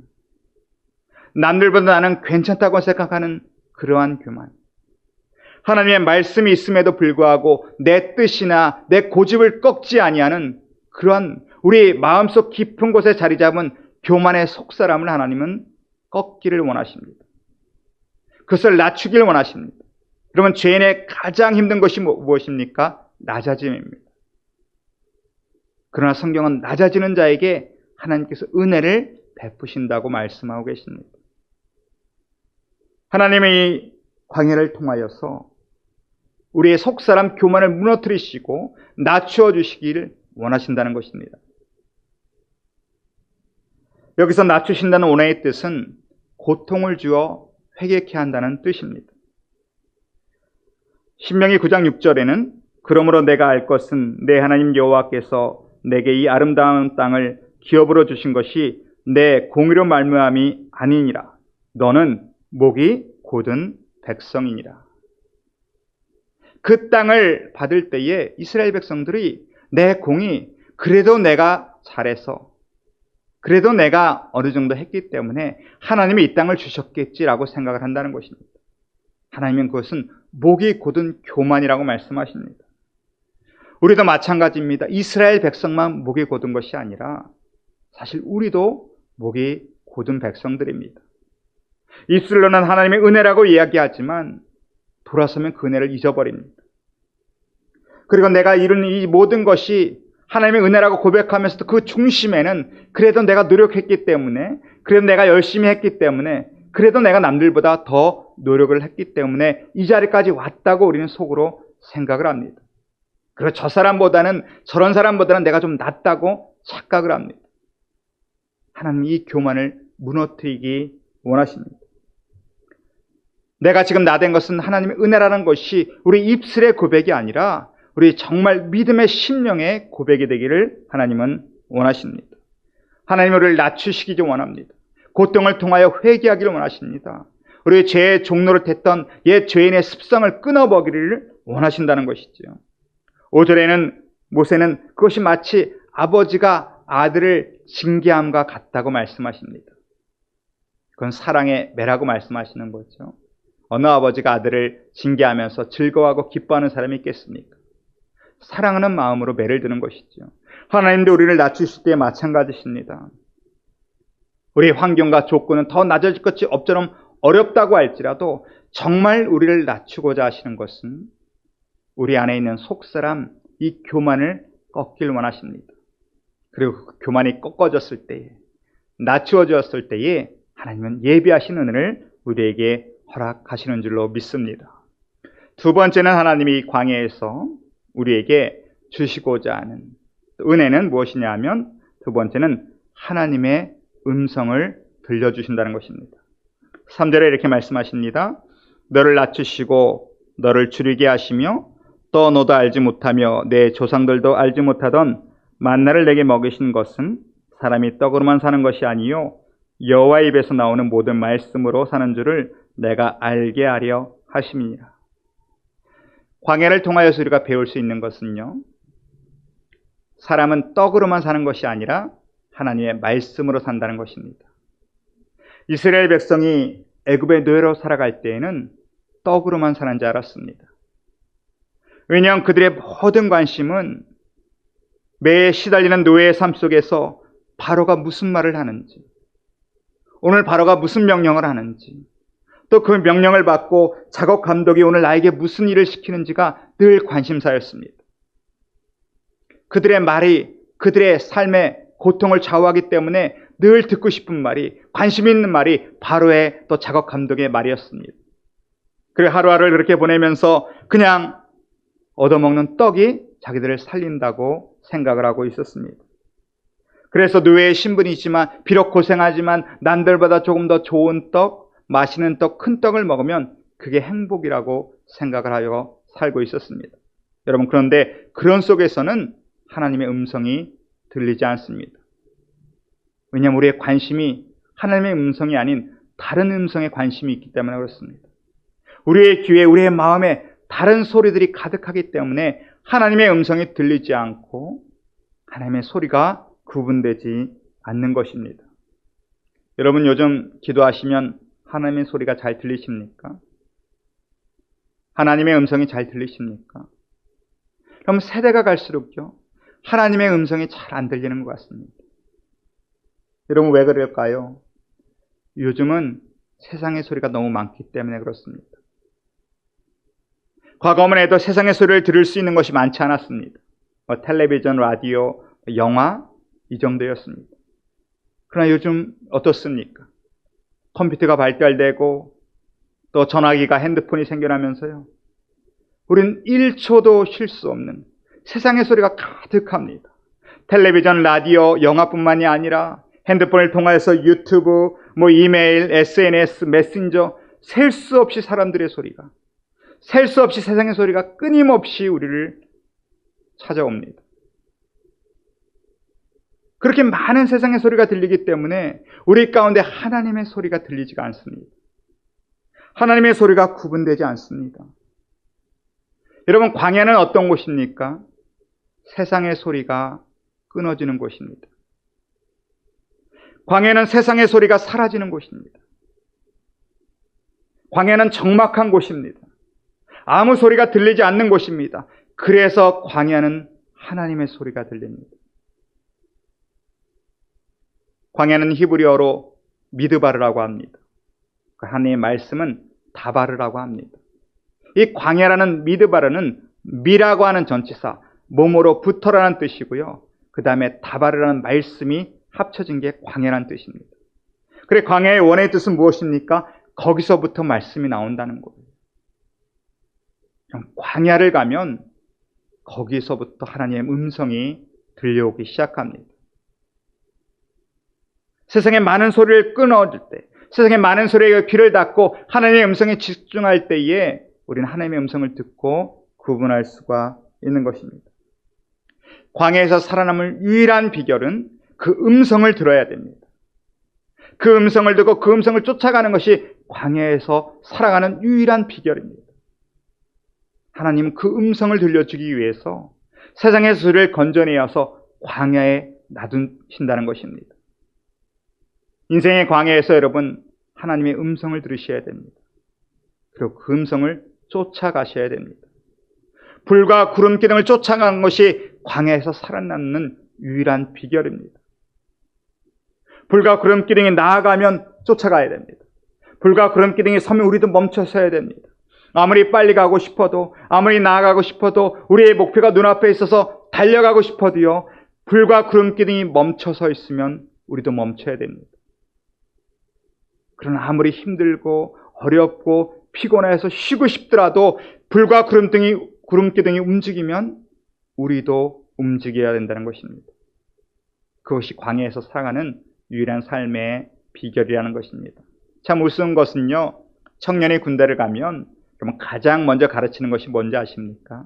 남들보다 나는 괜찮다고 생각하는 그러한 교만, 하나님의 말씀이 있음에도 불구하고 내 뜻이나 내 고집을 꺾지 아니하는 그러한 우리 마음속 깊은 곳에 자리 잡은 교만의 속사람을 하나님은 꺾기를 원하십니다. 그것을 낮추기를 원하십니다. 그러면 죄인의 가장 힘든 것이 무엇입니까? 낮아짐입니다. 그러나 성경은 낮아지는 자에게 하나님께서 은혜를 베푸신다고 말씀하고 계십니다. 하나님의 광야를 통하여서 우리의 속사람 교만을 무너뜨리시고 낮추어 주시기를 원하신다는 것입니다. 여기서 낮추신다는 원어의 뜻은 고통을 주어 회개케 한다는 뜻입니다. 신명기 9장 6절에는 그러므로 내가 알 것은 내 하나님 여호와께서 내게 이 아름다운 땅을 기업으로 주신 것이 내 공의로 말미암이 아니니라. 너는 목이 곧은 백성이니라. 그 땅을 받을 때에 이스라엘 백성들이 내 공이 그래도 내가 잘해서 그래도 내가 어느 정도 했기 때문에 하나님이 이 땅을 주셨겠지라고 생각을 한다는 것입니다. 하나님은 그것은 목이 곧은 교만이라고 말씀하십니다. 우리도 마찬가지입니다. 이스라엘 백성만 목이 곧은 것이 아니라 사실 우리도 목이 곧은 백성들입니다. 입술로는 하나님의 은혜라고 이야기하지만 돌아서면 그 은혜를 잊어버립니다. 그리고 내가 이룬 이 모든 것이 하나님의 은혜라고 고백하면서도 그 중심에는 그래도 내가 노력했기 때문에, 그래도 내가 열심히 했기 때문에, 그래도 내가 남들보다 더 노력을 했기 때문에 이 자리까지 왔다고 우리는 속으로 생각을 합니다. 그리고 저 사람보다는, 저런 사람보다는 내가 좀 낫다고 착각을 합니다. 하나님이 이 교만을 무너뜨리기 원하십니다. 내가 지금 나된 것은 하나님의 은혜라는 것이 우리 입술의 고백이 아니라 우리 정말 믿음의 심령의 고백이 되기를 하나님은 원하십니다. 하나님은 우리를 낮추시기 원합니다. 고통을 통하여 회개하기를 원하십니다. 우리의 죄의 종로를 탔던 옛 죄인의 습성을 끊어버리기를 원하신다는 것이죠. 5절에는 모세는 그것이 마치 아버지가 아들을 징계함과 같다고 말씀하십니다. 그건 사랑의 매라고 말씀하시는 거죠. 어느 아버지가 아들을 징계하면서 즐거워하고 기뻐하는 사람이 있겠습니까? 사랑하는 마음으로 매를 드는 것이죠. 하나님도 우리를 낮추실 때 마찬가지십니다. 우리의 환경과 조건은 더 낮아질 것이 없처럼 어렵다고 할지라도 정말 우리를 낮추고자 하시는 것은 우리 안에 있는 속사람, 이 교만을 꺾길 원하십니다. 그리고 그 교만이 꺾어졌을 때에, 낮추어졌을 때에 하나님은 예비하신 은혜를 우리에게 허락하시는 줄로 믿습니다. 두 번째는 하나님이 광야에서 우리에게 주시고자 하는 은혜는 무엇이냐 하면, 두 번째는 하나님의 음성을 들려주신다는 것입니다. 3절에 이렇게 말씀하십니다. 너를 낮추시고 너를 줄이게 하시며 또 너도 알지 못하며 내 조상들도 알지 못하던 만나를 내게 먹이신 것은 사람이 떡으로만 사는 것이 아니요 여호와 입에서 나오는 모든 말씀으로 사는 줄을 내가 알게 하려 하심이니라. 광야를 통하여서 우리가 배울 수 있는 것은요, 사람은 떡으로만 사는 것이 아니라 하나님의 말씀으로 산다는 것입니다. 이스라엘 백성이 애굽의 노예로 살아갈 때에는 떡으로만 사는 줄 알았습니다. 왜냐하면 그들의 모든 관심은 매일 시달리는 노예의 삶 속에서 바로가 무슨 말을 하는지, 오늘 바로가 무슨 명령을 하는지, 또 그 명령을 받고 작업 감독이 오늘 나에게 무슨 일을 시키는지가 늘 관심사였습니다. 그들의 말이 그들의 삶의 고통을 좌우하기 때문에 늘 듣고 싶은 말이, 관심 있는 말이 바로의 또 작업 감독의 말이었습니다. 그리고 하루하루를 그렇게 보내면서 그냥 얻어먹는 떡이 자기들을 살린다고 생각을 하고 있었습니다. 그래서 노예의 신분이지만 비록 고생하지만 남들보다 조금 더 좋은 떡, 맛있는 떡, 큰 떡을 먹으면 그게 행복이라고 생각을 하여 살고 있었습니다. 여러분, 그런데 그런 속에서는 하나님의 음성이 들리지 않습니다. 왜냐하면 우리의 관심이 하나님의 음성이 아닌 다른 음성에 관심이 있기 때문에 그렇습니다. 우리의 귀에, 우리의 마음에 다른 소리들이 가득하기 때문에 하나님의 음성이 들리지 않고 하나님의 소리가 구분되지 않는 것입니다. 여러분, 요즘 기도하시면 하나님의 소리가 잘 들리십니까? 하나님의 음성이 잘 들리십니까? 그럼 세대가 갈수록요, 하나님의 음성이 잘 안 들리는 것 같습니다. 여러분, 왜 그럴까요? 요즘은 세상의 소리가 너무 많기 때문에 그렇습니다. 과거만 해도 세상의 소리를 들을 수 있는 것이 많지 않았습니다. 텔레비전, 라디오, 영화 이 정도였습니다. 그러나 요즘 어떻습니까? 컴퓨터가 발달되고 또 전화기가, 핸드폰이 생겨나면서요, 우리는 1초도 쉴 수 없는 세상의 소리가 가득합니다. 텔레비전, 라디오, 영화뿐만이 아니라 핸드폰을 통해서 유튜브, 이메일, SNS, 메신저, 셀 수 없이 사람들의 소리가, 셀 수 없이 세상의 소리가 끊임없이 우리를 찾아옵니다. 그렇게 많은 세상의 소리가 들리기 때문에 우리 가운데 하나님의 소리가 들리지가 않습니다. 하나님의 소리가 구분되지 않습니다. 여러분, 광야는 어떤 곳입니까? 세상의 소리가 끊어지는 곳입니다. 광야는 세상의 소리가 사라지는 곳입니다. 광야는 적막한 곳입니다. 아무 소리가 들리지 않는 곳입니다. 그래서 광야는 하나님의 소리가 들립니다. 광야는 히브리어로 미드바르라고 합니다. 하나님의 말씀은 다바르라고 합니다. 이 광야라는 미드바르는 미라고 하는 전치사, 몸으로 붙어라는 뜻이고요. 그 다음에 다바르라는 말씀이 합쳐진 게 광야라는 뜻입니다. 그래, 광야의 원의 뜻은 무엇입니까? 거기서부터 말씀이 나온다는 거예요. 광야를 가면 거기서부터 하나님의 음성이 들려오기 시작합니다. 세상의 많은 소리를 끊어줄 때, 세상의 많은 소리에 귀를 닫고 하나님의 음성에 집중할 때에 우리는 하나님의 음성을 듣고 구분할 수가 있는 것입니다. 광야에서 살아남을 유일한 비결은 그 음성을 들어야 됩니다. 그 음성을 듣고 그 음성을 쫓아가는 것이 광야에서 살아가는 유일한 비결입니다. 하나님은 그 음성을 들려주기 위해서 세상의 소리를 건져내어서 광야에 놔두신다는 것입니다. 인생의 광야에서 여러분, 하나님의 음성을 들으셔야 됩니다. 그리고 그 음성을 쫓아가셔야 됩니다. 불과 구름 기둥을 쫓아가는 것이 광야에서 살아남는 유일한 비결입니다. 불과 구름 기둥이 나아가면 쫓아가야 됩니다. 불과 구름 기둥이 서면 우리도 멈춰서야 됩니다. 아무리 빨리 가고 싶어도, 아무리 나아가고 싶어도, 우리의 목표가 눈앞에 있어서 달려가고 싶어도요, 불과 구름 기둥이 멈춰서 있으면 우리도 멈춰야 됩니다. 그러나 아무리 힘들고 어렵고 피곤해서 쉬고 싶더라도 불과 구름 기둥이 움직이면 우리도 움직여야 된다는 것입니다. 그것이 광야에서 살아가는 유일한 삶의 비결이라는 것입니다. 참 우스운 것은요, 청년이 군대를 가면 그러면 가장 먼저 가르치는 것이 뭔지 아십니까?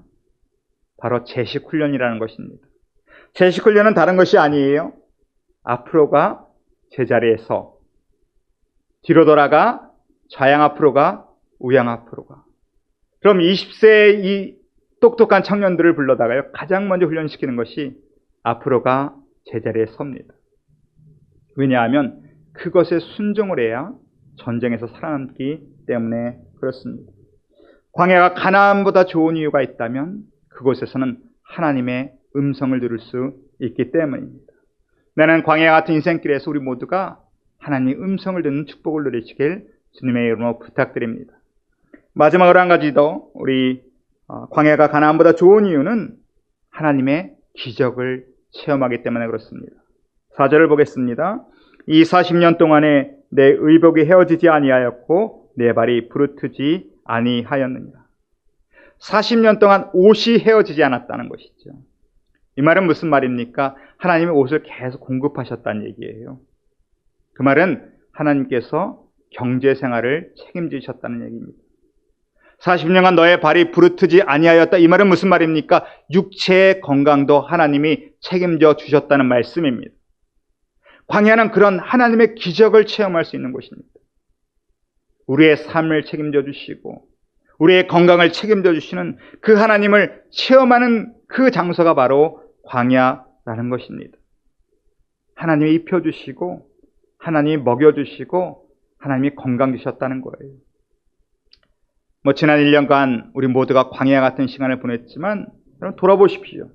바로 제식훈련이라는 것입니다. 제식훈련은 다른 것이 아니에요. 앞으로 가, 제자리에 서. 뒤로 돌아가, 좌양 앞으로 가, 우양 앞으로 가. 그럼 20세의 이 똑똑한 청년들을 불러다가요, 가장 먼저 훈련시키는 것이 앞으로 가, 제자리에 섭니다. 왜냐하면 그것에 순종을 해야 전쟁에서 살아남기 때문에 그렇습니다. 광야가 가나안보다 좋은 이유가 있다면 그곳에서는 하나님의 음성을 들을 수 있기 때문입니다. 나는 광야 같은 인생길에서 우리 모두가 하나님의 음성을 듣는 축복을 누리시길 주님의 이름으로 부탁드립니다. 마지막으로 한 가지 더, 우리 광야가 가나안보다 좋은 이유는 하나님의 기적을 체험하기 때문에 그렇습니다. 4절을 보겠습니다. 이 40년 동안에 내 의복이 헤어지지 아니하였고 내 발이 부르트지 아니하였느니라. 40년 동안 옷이 헤어지지 않았다는 것이죠. 이 말은 무슨 말입니까? 하나님의 옷을 계속 공급하셨다는 얘기예요. 그 말은 하나님께서 경제 생활을 책임지셨다는 얘기입니다. 40년간 너의 발이 부르트지 아니하였다. 이 말은 무슨 말입니까? 육체의 건강도 하나님이 책임져 주셨다는 말씀입니다. 광야는 그런 하나님의 기적을 체험할 수 있는 곳입니다. 우리의 삶을 책임져 주시고 우리의 건강을 책임져 주시는 그 하나님을 체험하는 그 장소가 바로 광야라는 것입니다. 하나님이 입혀주시고 하나님이 먹여주시고 하나님이 건강 주셨다는 거예요. 지난 1년간 우리 모두가 광야 같은 시간을 보냈지만 여러분 돌아보십시오.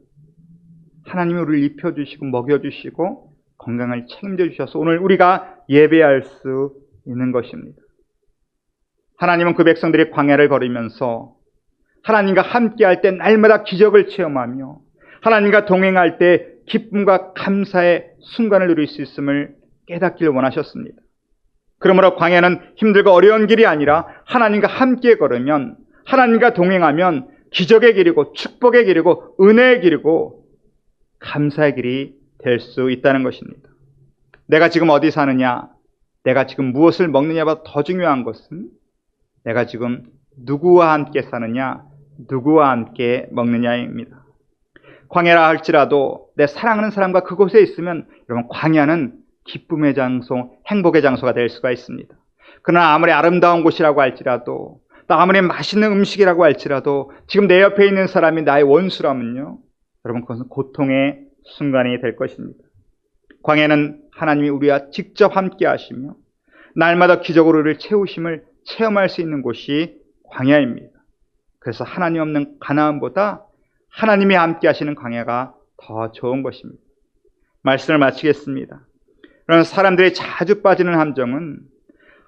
하나님이 우리를 입혀주시고 먹여주시고 건강을 책임져 주셔서 오늘 우리가 예배할 수 있는 것입니다. 하나님은 그 백성들이 광야를 걸으면서 하나님과 함께할 때 날마다 기적을 체험하며 하나님과 동행할 때 기쁨과 감사의 순간을 누릴 수 있음을 깨닫기를 원하셨습니다. 그러므로 광야는 힘들고 어려운 길이 아니라 하나님과 함께 걸으면 하나님과 동행하면 기적의 길이고 축복의 길이고 은혜의 길이고 감사의 길이 될 수 있다는 것입니다. 내가 지금 어디 사느냐, 내가 지금 무엇을 먹느냐보다 더 중요한 것은 내가 지금 누구와 함께 사느냐, 누구와 함께 먹느냐입니다. 광야라 할지라도 내 사랑하는 사람과 그곳에 있으면 여러분 광야는 기쁨의 장소, 행복의 장소가 될 수가 있습니다. 그러나 아무리 아름다운 곳이라고 할지라도 또 아무리 맛있는 음식이라고 할지라도 지금 내 옆에 있는 사람이 나의 원수라면요, 여러분 그것은 고통의 순간이 될 것입니다. 광야는 하나님이 우리와 직접 함께 하시며 날마다 기적으로 우리를 채우심을 체험할 수 있는 곳이 광야입니다. 그래서 하나님 없는 가나안보다 하나님이 함께 하시는 광야가 더 좋은 것입니다. 말씀을 마치겠습니다. 그런 사람들이 자주 빠지는 함정은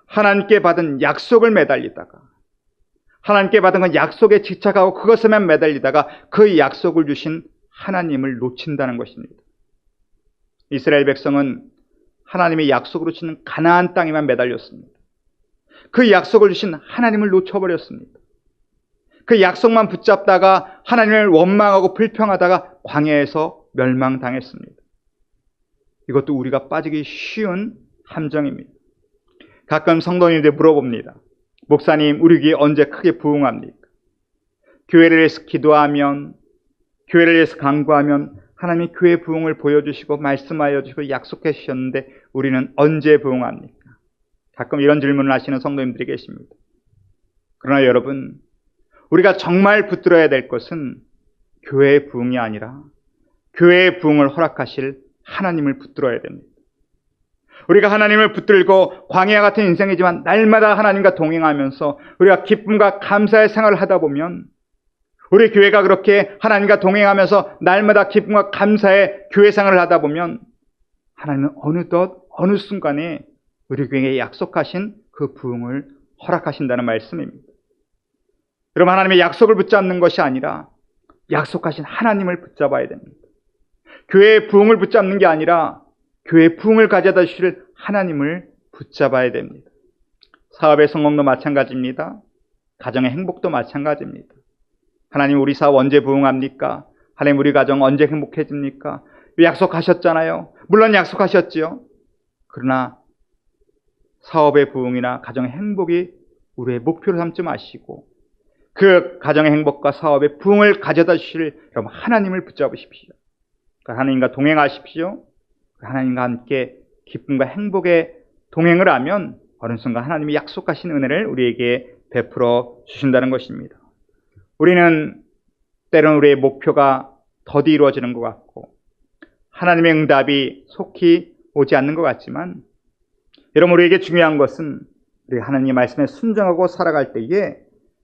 하나님께 받은 약속을 매달리다가 하나님께 받은 건 약속에 집착하고 그것에만 매달리다가 그 약속을 주신 하나님을 놓친다는 것입니다. 이스라엘 백성은 하나님의 약속으로 주시는 가나안 땅에만 매달렸습니다. 그 약속을 주신 하나님을 놓쳐버렸습니다. 그 약속만 붙잡다가 하나님을 원망하고 불평하다가 광야에서 멸망당했습니다. 이것도 우리가 빠지기 쉬운 함정입니다. 가끔 성도님들 물어봅니다. 목사님, 우리 교회 언제 크게 부흥합니까? 교회를 위해서 기도하면, 교회를 위해서 간구하면 하나님이 교회 부흥을 보여주시고 말씀하여 주시고 약속해 주셨는데 우리는 언제 부흥합니까? 가끔 이런 질문을 하시는 성도님들이 계십니다. 그러나 여러분, 우리가 정말 붙들어야 될 것은 교회의 부흥이 아니라 교회의 부흥을 허락하실 하나님을 붙들어야 됩니다. 우리가 하나님을 붙들고 광야 같은 인생이지만 날마다 하나님과 동행하면서 우리가 기쁨과 감사의 생활을 하다 보면 우리 교회가 그렇게 하나님과 동행하면서 날마다 기쁨과 감사의 교회 생활을 하다 보면 하나님은 어느덧 어느 순간에 우리 교회에 약속하신 그 부흥을 허락하신다는 말씀입니다. 여러분, 하나님의 약속을 붙잡는 것이 아니라 약속하신 하나님을 붙잡아야 됩니다. 교회의 부흥을 붙잡는 게 아니라 교회의 부흥을 가져다 주실 하나님을 붙잡아야 됩니다. 사업의 성공도 마찬가지입니다. 가정의 행복도 마찬가지입니다. 하나님, 우리 사업 언제 부흥합니까? 하나님, 우리 가정 언제 행복해집니까? 약속하셨잖아요. 물론 약속하셨지요. 그러나 사업의 부흥이나 가정의 행복이 우리의 목표로 삼지 마시고 그 가정의 행복과 사업의 부흥을 가져다 주실 여러분 하나님을 붙잡으십시오. 하나님과 동행하십시오. 하나님과 함께 기쁨과 행복의 동행을 하면 어느 순간 하나님이 약속하신 은혜를 우리에게 베풀어 주신다는 것입니다. 우리는 때로는 우리의 목표가 더디 이루어지는 것 같고 하나님의 응답이 속히 오지 않는 것 같지만 여러분, 우리에게 중요한 것은 우리 하나님의 말씀에 순종하고 살아갈 때에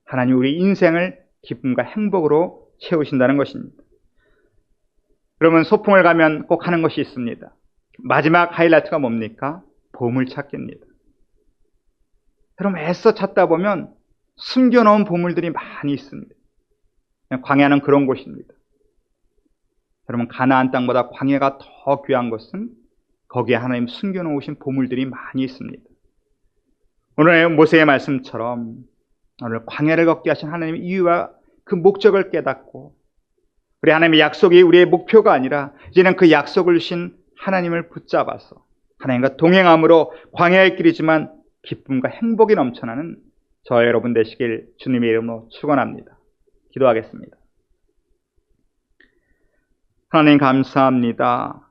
하나님 우리 인생을 기쁨과 행복으로 채우신다는 것입니다. 여러분, 소풍을 가면 꼭 하는 것이 있습니다. 마지막 하이라이트가 뭡니까? 보물찾기입니다. 여러분, 애써 찾다 보면 숨겨놓은 보물들이 많이 있습니다. 광야는 그런 곳입니다. 여러분, 가나안 땅보다 광야가 더 귀한 것은 거기에 하나님 숨겨놓으신 보물들이 많이 있습니다. 오늘 모세의 말씀처럼 오늘 광야를 걷게 하신 하나님의 이유와 그 목적을 깨닫고 우리 하나님의 약속이 우리의 목표가 아니라 이제는 그 약속을 주신 하나님을 붙잡아서 하나님과 동행함으로 광야의 길이지만 기쁨과 행복이 넘쳐나는 저와 여러분 되시길 주님의 이름으로 축원합니다. 기도하겠습니다. 하나님 감사합니다.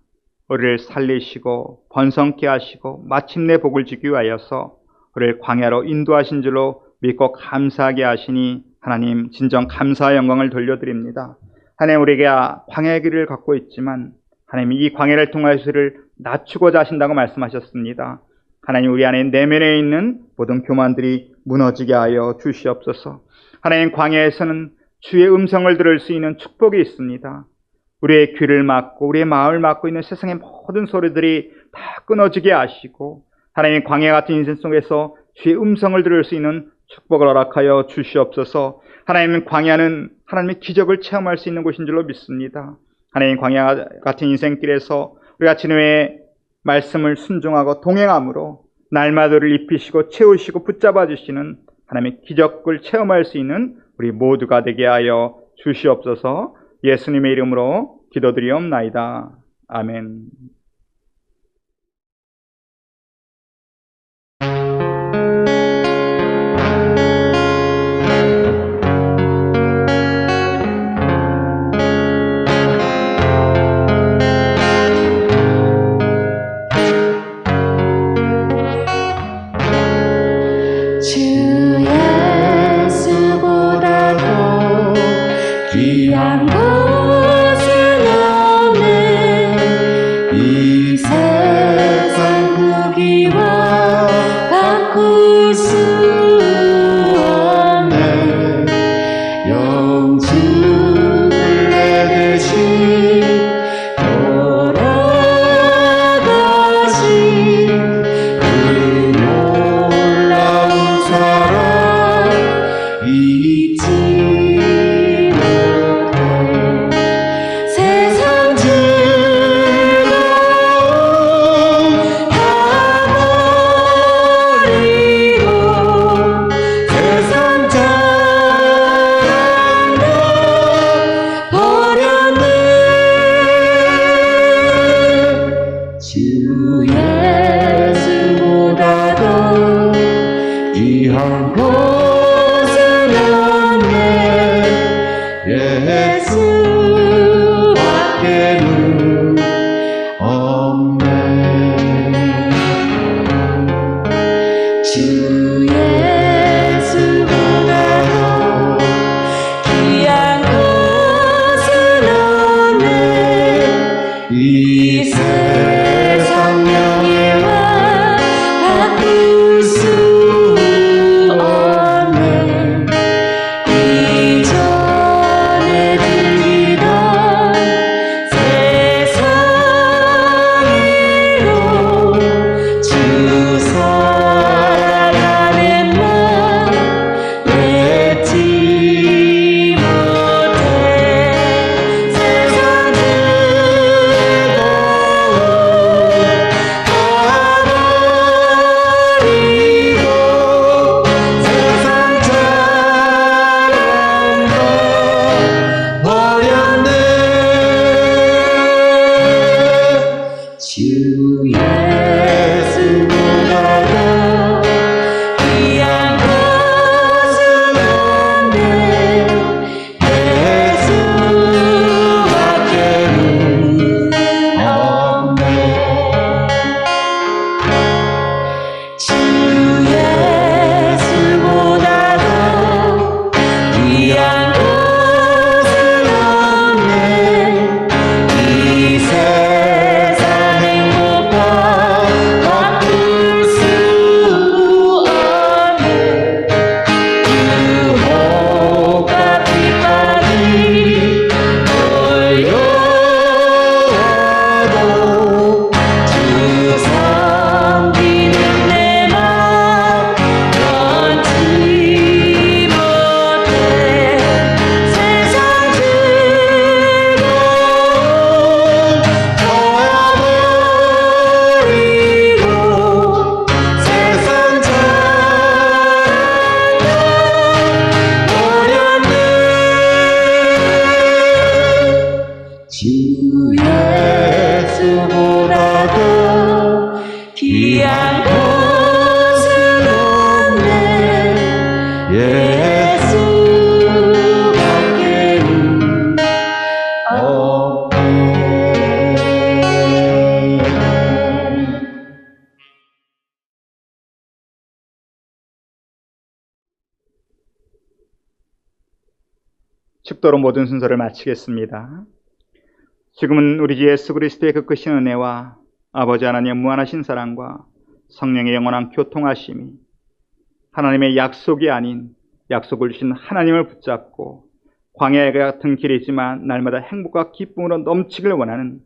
우리를 살리시고 번성케 하시고 마침내 복을 주기 위하여서 우리를 광야로 인도하신 줄로 믿고 감사하게 하시니 하나님 진정 감사와 영광을 돌려드립니다. 하나님 우리에게 광야의 길을 걷고 있지만 하나님 이 광야를 통하여 우리를 낮추고자 하신다고 말씀하셨습니다. 하나님 우리 안에 내면에 있는 모든 교만들이 무너지게 하여 주시옵소서. 하나님 광야에서는 주의 음성을 들을 수 있는 축복이 있습니다. 우리의 귀를 막고 우리의 마음을 막고 있는 세상의 모든 소리들이 다 끊어지게 하시고 하나님 광야 같은 인생 속에서 주의 음성을 들을 수 있는 축복을 허락하여 주시옵소서. 하나님 광야는 하나님의 기적을 체험할 수 있는 곳인 줄로 믿습니다. 하나님 광야 같은 인생길에서 우리가 주님의 말씀을 순종하고 동행함으로 날마다 우리를 입히시고 채우시고 붙잡아 주시는 하나님의 기적을 체험할 수 있는 우리 모두가 되게 하여 주시옵소서. 예수님의 이름으로 기도드리옵나이다. 아멘. 주 예수보다도 귀한 것은 없네. 이 세상 무기와 바꿀 수 없네. 영주를 내듯이 돌아가신 그 놀라운 사랑 잊지 못해. 세상 즐거움 다 버리고 세상 자랑도 버렸네. 주 예수보다도 귀한 것은 없네. 예수밖에는 없네. 주 예수보다도 귀한 것은 없네. 이 세상 명예와 바꿀 수 없네. 이전에 들리던 세상으로 주 사랑하는 맘 잊지 못해. 세상 즐거움 다 버리고 세상 자랑도 버렸네. 주 예수보다도 귀한 것은 없네. 예수밖에는 없네. 주 예수보다도 귀한 것은 없네. 이 세상 행복과 바꿀 수 없네. 유혹과 핍박이 몰려와도 주 섬기는 내 맘 변치 못해. 세상 즐거움 다 버리고 세상 자랑도 버렸네. 주 예수보다도 귀한 것은 축도로 모든 순서를 마치겠습니다. 지금은 우리 주 예수 그리스도의 그 크신 은혜와 아버지 하나님의 무한하신 사랑과 성령의 영원한 교통하심이 하나님의 약속이 아닌 약속을 주신 하나님을 붙잡고 광야 같은 길이지만 날마다 행복과 기쁨으로 넘치길 원하는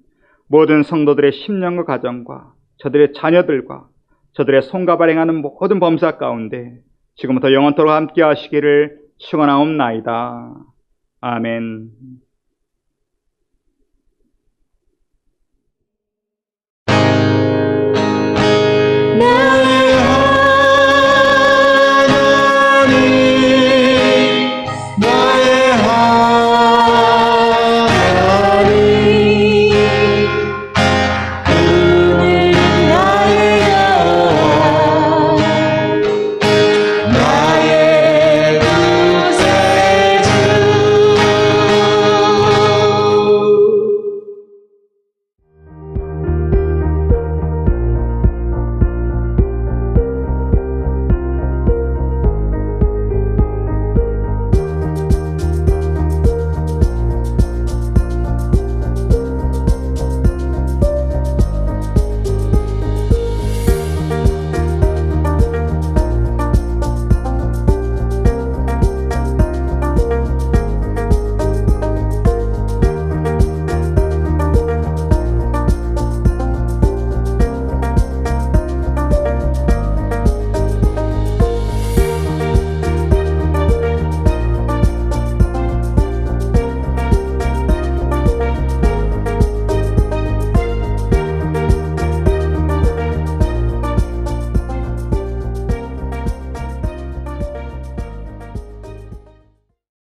모든 성도들의 심령과 가정과 저들의 자녀들과 저들의 손과 발행하는 모든 범사 가운데 지금부터 영원토록 함께 하시기를 축원하옵나이다. 아멘.